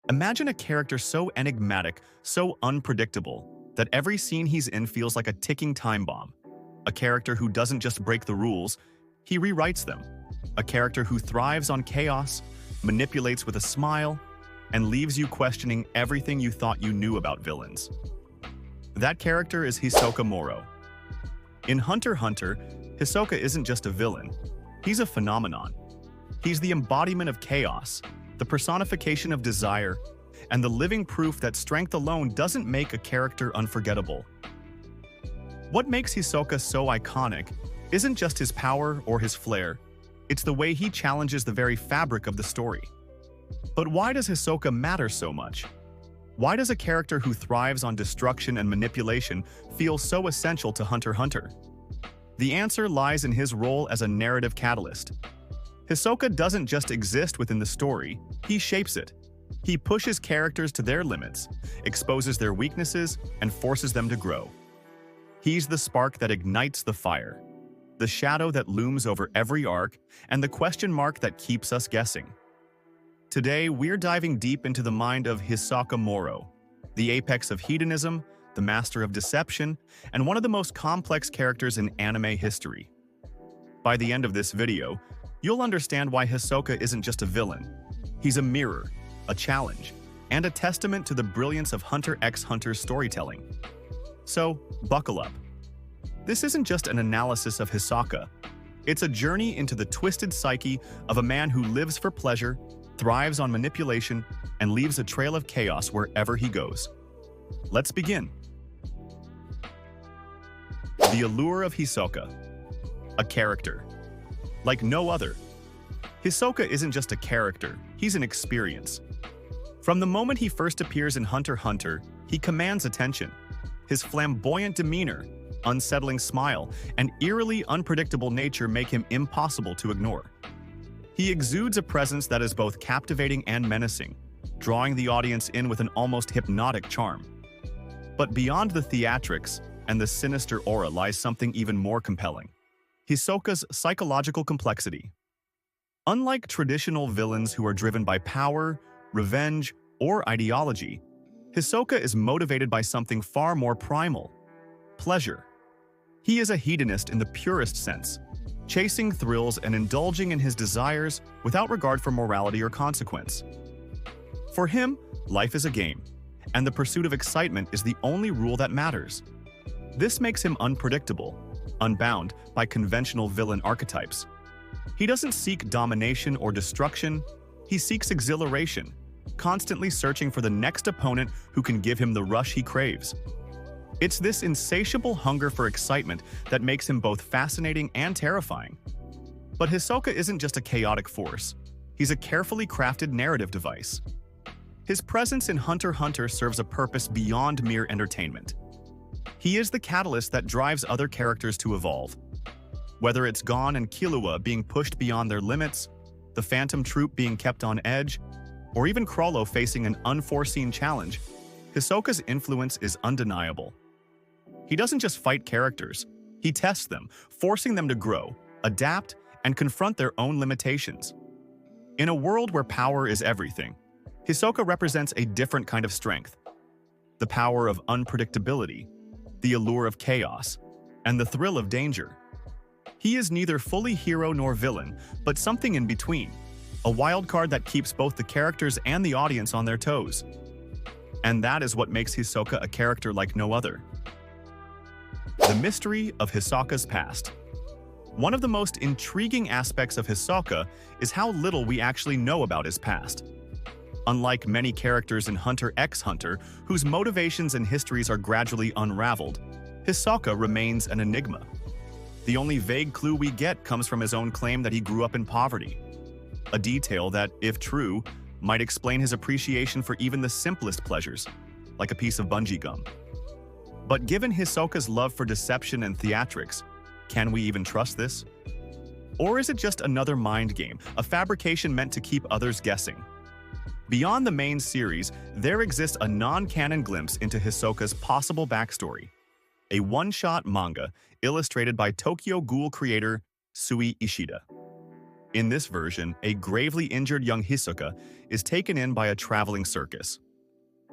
Imagine a character so enigmatic, so unpredictable, that every scene he's in feels like a ticking time bomb. A character who doesn't just break the rules, he rewrites them. A character who thrives on chaos, manipulates with a smile, and leaves you questioning everything you thought you knew about villains. That character is Hisoka Morow. In Hunter x Hunter, Hisoka isn't just a villain, he's a phenomenon. He's the embodiment of chaos, the personification of desire, and the living proof that strength alone doesn't make a character unforgettable. What makes Hisoka so iconic isn't just his power or his flair, it's the way he challenges the very fabric of the story. But why does Hisoka matter so much? Why does a character who thrives on destruction and manipulation feel so essential to Hunter x Hunter? The answer lies in his role as a narrative catalyst. Hisoka doesn't just exist within the story, he shapes it. He pushes characters to their limits, exposes their weaknesses, and forces them to grow. He's the spark that ignites the fire, the shadow that looms over every arc, and the question mark that keeps us guessing. Today, we're diving deep into the mind of Hisoka Morow, the apex of hedonism, the master of deception, and one of the most complex characters in anime history. By the end of this video, you'll understand why Hisoka isn't just a villain. He's a mirror, a challenge, and a testament to the brilliance of Hunter x Hunter's storytelling. So, buckle up. This isn't just an analysis of Hisoka. It's a journey into the twisted psyche of a man who lives for pleasure, thrives on manipulation, and leaves a trail of chaos wherever he goes. Let's begin. The allure of Hisoka. A character like no other. Hisoka isn't just a character, he's an experience. From the moment he first appears in Hunter x Hunter, he commands attention. His flamboyant demeanor, unsettling smile, and eerily unpredictable nature make him impossible to ignore. He exudes a presence that is both captivating and menacing, drawing the audience in with an almost hypnotic charm. But beyond the theatrics and the sinister aura lies something even more compelling: Hisoka's psychological complexity. Unlike traditional villains who are driven by power, revenge, or ideology, Hisoka is motivated by something far more primal: pleasure. He is a hedonist in the purest sense, chasing thrills and indulging in his desires without regard for morality or consequence. For him, life is a game, and the pursuit of excitement is the only rule that matters. This makes him unpredictable, unbound by conventional villain archetypes. He doesn't seek domination or destruction, he seeks exhilaration, constantly searching for the next opponent who can give him the rush he craves. It's this insatiable hunger for excitement that makes him both fascinating and terrifying. But Hisoka isn't just a chaotic force, he's a carefully crafted narrative device. His presence in Hunter x Hunter serves a purpose beyond mere entertainment. He is the catalyst that drives other characters to evolve. Whether it's Gon and Killua being pushed beyond their limits, the Phantom Troupe being kept on edge, or even Chrollo facing an unforeseen challenge, Hisoka's influence is undeniable. He doesn't just fight characters, he tests them, forcing them to grow, adapt, and confront their own limitations. In a world where power is everything, Hisoka represents a different kind of strength: the power of unpredictability, the allure of chaos, and the thrill of danger. He is neither fully hero nor villain, but something in between, a wild card that keeps both the characters and the audience on their toes. And that is what makes Hisoka a character like no other. The mystery of Hisoka's past. One of the most intriguing aspects of Hisoka is how little we actually know about his past. Unlike many characters in Hunter x Hunter, whose motivations and histories are gradually unraveled, Hisoka remains an enigma. The only vague clue we get comes from his own claim that he grew up in poverty, a detail that, if true, might explain his appreciation for even the simplest pleasures, like a piece of bungee gum. But given Hisoka's love for deception and theatrics, can we even trust this? Or is it just another mind game, a fabrication meant to keep others guessing? Beyond the main series, there exists a non-canon glimpse into Hisoka's possible backstory. A one-shot manga illustrated by Tokyo Ghoul creator Sui Ishida. In this version, a gravely injured young Hisoka is taken in by a traveling circus.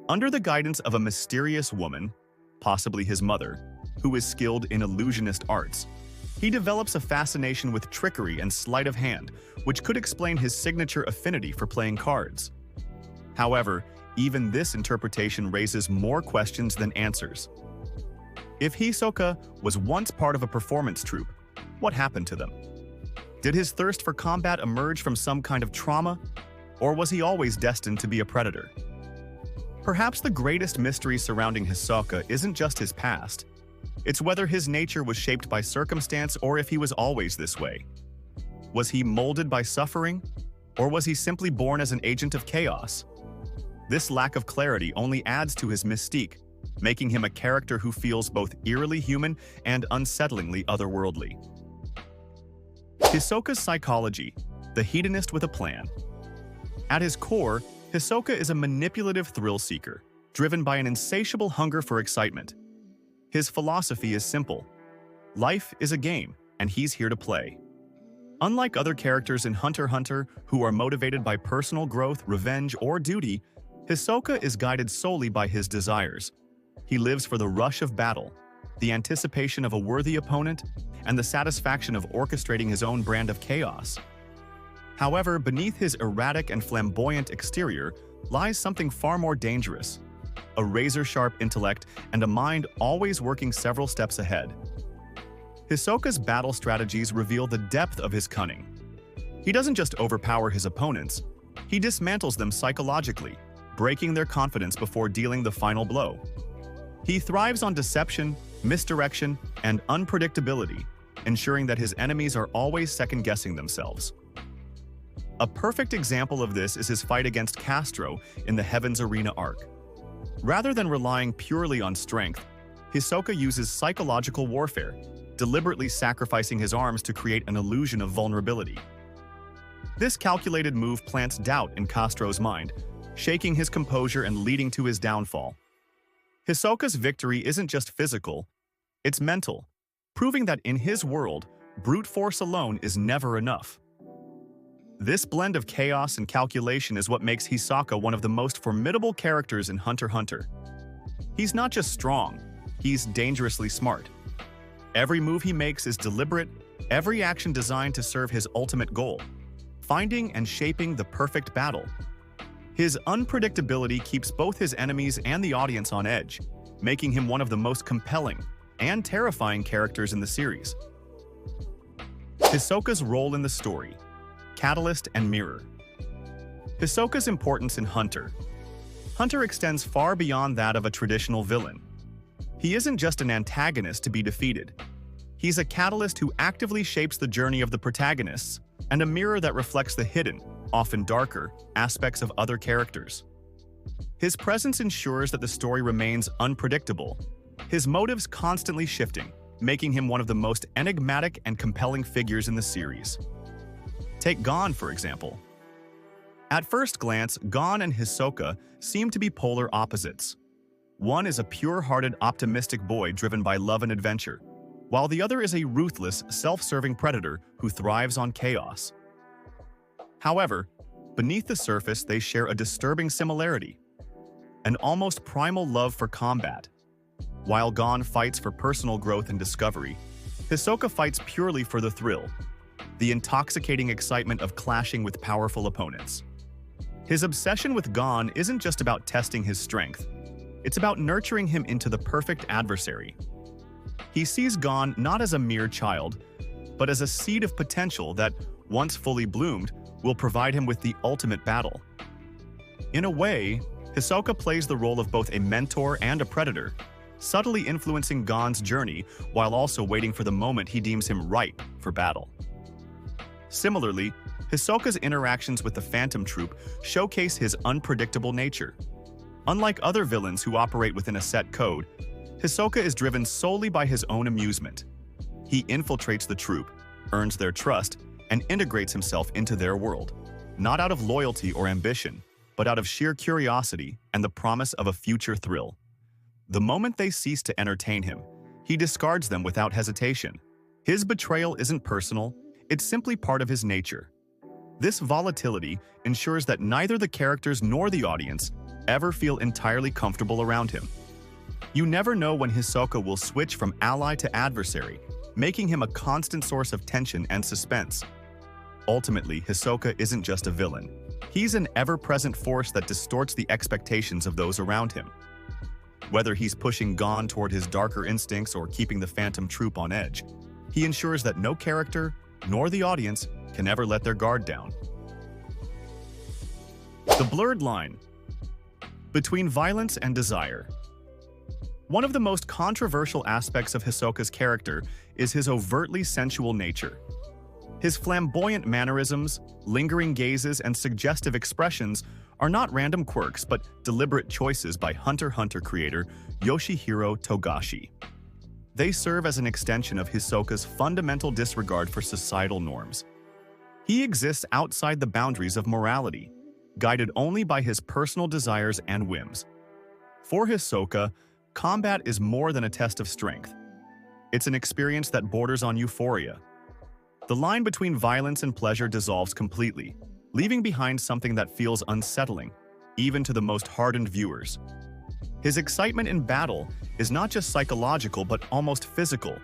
Under the guidance of a mysterious woman, possibly his mother, who is skilled in illusionist arts, he develops a fascination with trickery and sleight of hand, which could explain his signature affinity for playing cards. However, even this interpretation raises more questions than answers. If Hisoka was once part of a performance troupe, what happened to them? Did his thirst for combat emerge from some kind of trauma, or was he always destined to be a predator? Perhaps the greatest mystery surrounding Hisoka isn't just his past. It's whether his nature was shaped by circumstance or if he was always this way. Was he molded by suffering, or was he simply born as an agent of chaos? This lack of clarity only adds to his mystique, making him a character who feels both eerily human and unsettlingly otherworldly. Hisoka's psychology, the hedonist with a plan. At his core, Hisoka is a manipulative thrill seeker, driven by an insatiable hunger for excitement. His philosophy is simple. Life is a game, and he's here to play. Unlike other characters in Hunter x Hunter who are motivated by personal growth, revenge, or duty, Hisoka is guided solely by his desires. He lives for the rush of battle, the anticipation of a worthy opponent, and the satisfaction of orchestrating his own brand of chaos. However, beneath his erratic and flamboyant exterior lies something far more dangerous: a razor-sharp intellect and a mind always working several steps ahead. Hisoka's battle strategies reveal the depth of his cunning. He doesn't just overpower his opponents, he dismantles them psychologically, breaking their confidence before dealing the final blow. He thrives on deception, misdirection, and unpredictability, ensuring that his enemies are always second-guessing themselves. A perfect example of this is his fight against Castro in the Heaven's Arena arc. Rather than relying purely on strength, Hisoka uses psychological warfare, deliberately sacrificing his arms to create an illusion of vulnerability. This calculated move plants doubt in Castro's mind, shaking his composure and leading to his downfall. Hisoka's victory isn't just physical, it's mental, proving that in his world, brute force alone is never enough. This blend of chaos and calculation is what makes Hisoka one of the most formidable characters in Hunter x Hunter. He's not just strong, he's dangerously smart. Every move he makes is deliberate, every action designed to serve his ultimate goal: finding and shaping the perfect battle. His unpredictability keeps both his enemies and the audience on edge, making him one of the most compelling and terrifying characters in the series. Hisoka's role in the story: catalyst and mirror. Hisoka's importance in Hunter. Hunter extends far beyond that of a traditional villain. He isn't just an antagonist to be defeated. He's a catalyst who actively shapes the journey of the protagonists, and a mirror that reflects the hidden, often darker, aspects of other characters. His presence ensures that the story remains unpredictable, his motives constantly shifting, making him one of the most enigmatic and compelling figures in the series. Take Gon, for example. At first glance, Gon and Hisoka seem to be polar opposites. One is a pure-hearted, optimistic boy driven by love and adventure, while the other is a ruthless, self-serving predator who thrives on chaos. However, beneath the surface, they share a disturbing similarity: an almost primal love for combat. While Gon fights for personal growth and discovery, Hisoka fights purely for the thrill, the intoxicating excitement of clashing with powerful opponents. His obsession with Gon isn't just about testing his strength, it's about nurturing him into the perfect adversary. He sees Gon not as a mere child, but as a seed of potential that, once fully bloomed, will provide him with the ultimate battle. In a way, Hisoka plays the role of both a mentor and a predator, subtly influencing Gon's journey while also waiting for the moment he deems him ripe for battle. Similarly, Hisoka's interactions with the Phantom Troupe showcase his unpredictable nature. Unlike other villains who operate within a set code, Hisoka is driven solely by his own amusement. He infiltrates the troupe, earns their trust, and integrates himself into their world, not out of loyalty or ambition, but out of sheer curiosity and the promise of a future thrill. The moment they cease to entertain him, he discards them without hesitation. His betrayal isn't personal, it's simply part of his nature. This volatility ensures that neither the characters nor the audience ever feel entirely comfortable around him. You never know when Hisoka will switch from ally to adversary, making him a constant source of tension and suspense. Ultimately, Hisoka isn't just a villain. He's an ever-present force that distorts the expectations of those around him. Whether he's pushing Gon toward his darker instincts or keeping the Phantom Troupe on edge, he ensures that no character, nor the audience, can ever let their guard down. The blurred line between violence and desire. One of the most controversial aspects of Hisoka's character is his overtly sensual nature. His flamboyant mannerisms, lingering gazes, and suggestive expressions are not random quirks but deliberate choices by Hunter x Hunter creator Yoshihiro Togashi. They serve as an extension of Hisoka's fundamental disregard for societal norms. He exists outside the boundaries of morality, guided only by his personal desires and whims. For Hisoka, combat is more than a test of strength. It's an experience that borders on euphoria. The line between violence and pleasure dissolves completely, leaving behind something that feels unsettling, even to the most hardened viewers. His excitement in battle is not just psychological but almost physical,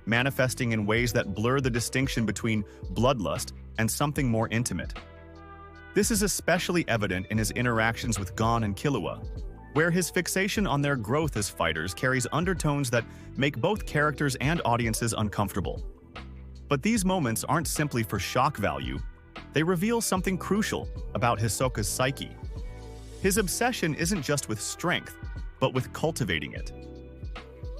manifesting in ways that blur the distinction between bloodlust and something more intimate. This is especially evident in his interactions with Gon and Killua, where his fixation on their growth as fighters carries undertones that make both characters and audiences uncomfortable. But these moments aren't simply for shock value, they reveal something crucial about Hisoka's psyche. His obsession isn't just with strength, but with cultivating it.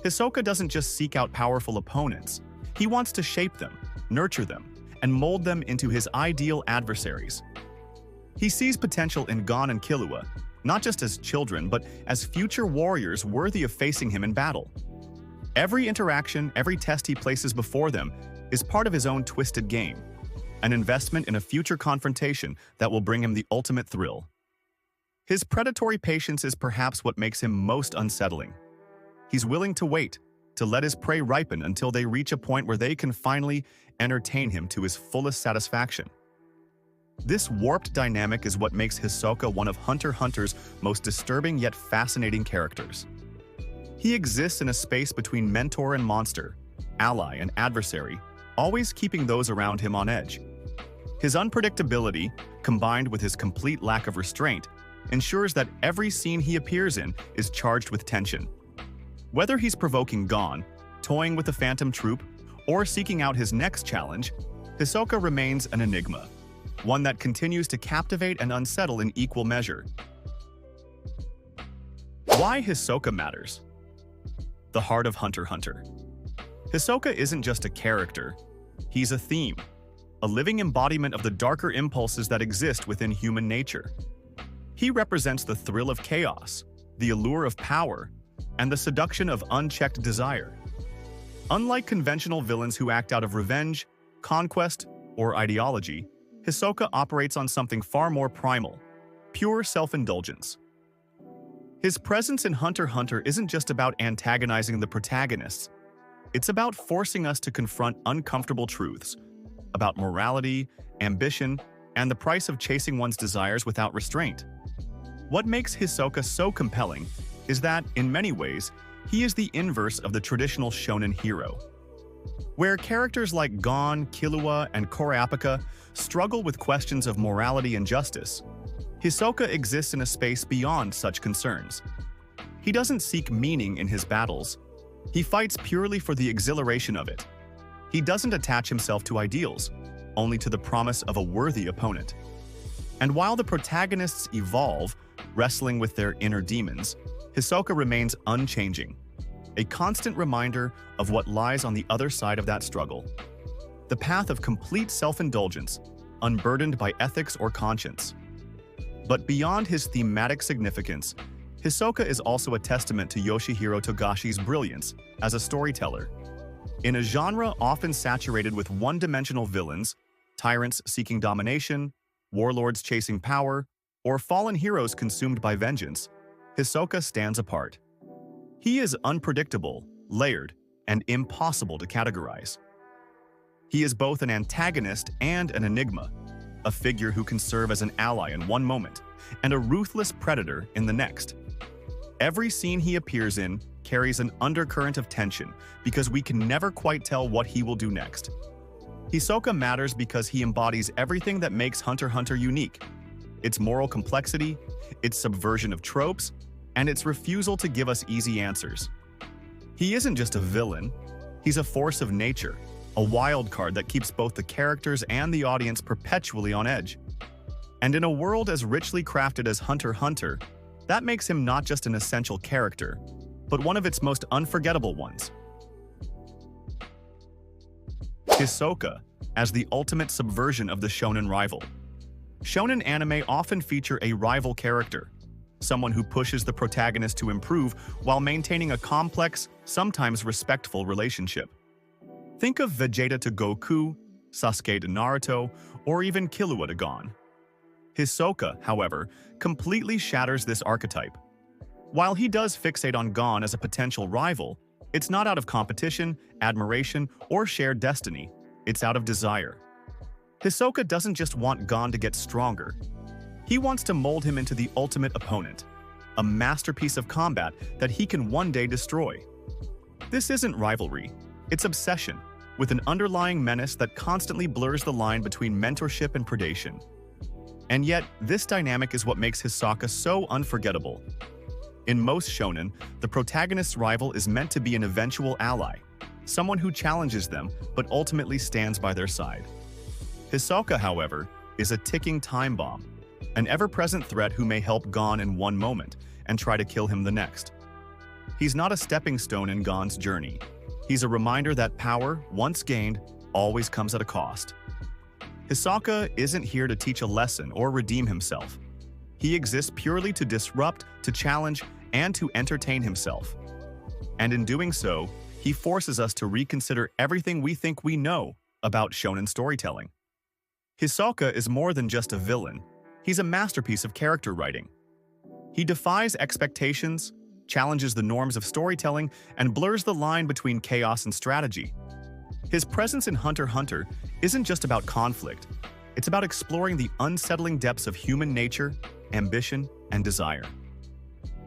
Hisoka doesn't just seek out powerful opponents, he wants to shape them, nurture them, and mold them into his ideal adversaries. He sees potential in Gon and Killua, not just as children, but as future warriors worthy of facing him in battle. Every interaction, every test he places before them is part of his own twisted game, an investment in a future confrontation that will bring him the ultimate thrill. His predatory patience is perhaps what makes him most unsettling. He's willing to wait, to let his prey ripen until they reach a point where they can finally entertain him to his fullest satisfaction. This warped dynamic is what makes Hisoka one of Hunter x Hunter's most disturbing yet fascinating characters. He exists in a space between mentor and monster, ally and adversary, always keeping those around him on edge. His unpredictability, combined with his complete lack of restraint, ensures that every scene he appears in is charged with tension. Whether he's provoking Gon, toying with the Phantom Troupe, or seeking out his next challenge, Hisoka remains an enigma, one that continues to captivate and unsettle in equal measure. Why Hisoka matters. The heart of Hunter x Hunter. Hisoka isn't just a character, he's a theme, a living embodiment of the darker impulses that exist within human nature. He represents the thrill of chaos, the allure of power, and the seduction of unchecked desire. Unlike conventional villains who act out of revenge, conquest, or ideology, Hisoka operates on something far more primal, pure self-indulgence. His presence in Hunter x Hunter isn't just about antagonizing the protagonists. It's about forcing us to confront uncomfortable truths about morality, ambition, and the price of chasing one's desires without restraint. What makes Hisoka so compelling is that, in many ways, he is the inverse of the traditional shonen hero. Where characters like Gon, Killua, and Kurapika struggle with questions of morality and justice, Hisoka exists in a space beyond such concerns. He doesn't seek meaning in his battles. He fights purely for the exhilaration of it. He doesn't attach himself to ideals, only to the promise of a worthy opponent. And while the protagonists evolve, wrestling with their inner demons, Hisoka remains unchanging, a constant reminder of what lies on the other side of that struggle. The path of complete self-indulgence, unburdened by ethics or conscience. But beyond his thematic significance, Hisoka is also a testament to Yoshihiro Togashi's brilliance as a storyteller. In a genre often saturated with one-dimensional villains, tyrants seeking domination, warlords chasing power, or fallen heroes consumed by vengeance, Hisoka stands apart. He is unpredictable, layered, and impossible to categorize. He is both an antagonist and an enigma, a figure who can serve as an ally in one moment and a ruthless predator in the next. Every scene he appears in carries an undercurrent of tension because we can never quite tell what he will do next. Hisoka matters because he embodies everything that makes Hunter x Hunter unique: its moral complexity, its subversion of tropes, and its refusal to give us easy answers. He isn't just a villain, he's a force of nature, a wild card that keeps both the characters and the audience perpetually on edge. And in a world as richly crafted as Hunter x Hunter, that makes him not just an essential character, but one of its most unforgettable ones. Hisoka, as the ultimate subversion of the shonen rival. Shonen anime often feature a rival character, someone who pushes the protagonist to improve while maintaining a complex, sometimes respectful relationship. Think of Vegeta to Goku, Sasuke to Naruto, or even Killua to Gon. Hisoka, however, completely shatters this archetype. While he does fixate on Gon as a potential rival, it's not out of competition, admiration, or shared destiny. It's out of desire. Hisoka doesn't just want Gon to get stronger. He wants to mold him into the ultimate opponent, a masterpiece of combat that he can one day destroy. This isn't rivalry, it's obsession, with an underlying menace that constantly blurs the line between mentorship and predation. And yet, this dynamic is what makes Hisoka so unforgettable. In most shonen, the protagonist's rival is meant to be an eventual ally, someone who challenges them but ultimately stands by their side. Hisoka, however, is a ticking time bomb, an ever-present threat who may help Gon in one moment and try to kill him the next. He's not a stepping stone in Gon's journey. He's a reminder that power, once gained, always comes at a cost. Hisoka isn't here to teach a lesson or redeem himself. He exists purely to disrupt, to challenge, and to entertain himself. And in doing so, he forces us to reconsider everything we think we know about shonen storytelling. Hisoka is more than just a villain. He's a masterpiece of character writing. He defies expectations, challenges the norms of storytelling, and blurs the line between chaos and strategy. His presence in Hunter x Hunter isn't just about conflict. It's about exploring the unsettling depths of human nature, ambition, and desire.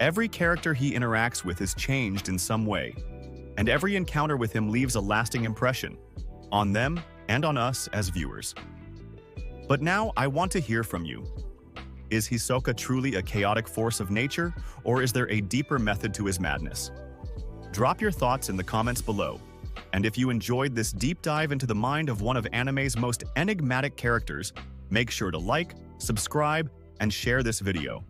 Every character he interacts with is changed in some way, and every encounter with him leaves a lasting impression on them and on us as viewers. But now I want to hear from you. Is Hisoka truly a chaotic force of nature, or is there a deeper method to his madness? Drop your thoughts in the comments below. And if you enjoyed this deep dive into the mind of one of anime's most enigmatic characters, make sure to like, subscribe, and share this video.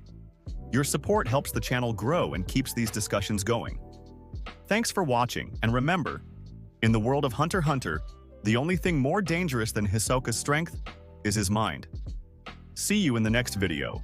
Your support helps the channel grow and keeps these discussions going. Thanks for watching, and remember, in the world of Hunter x Hunter, the only thing more dangerous than Hisoka's strength is his mind. See you in the next video.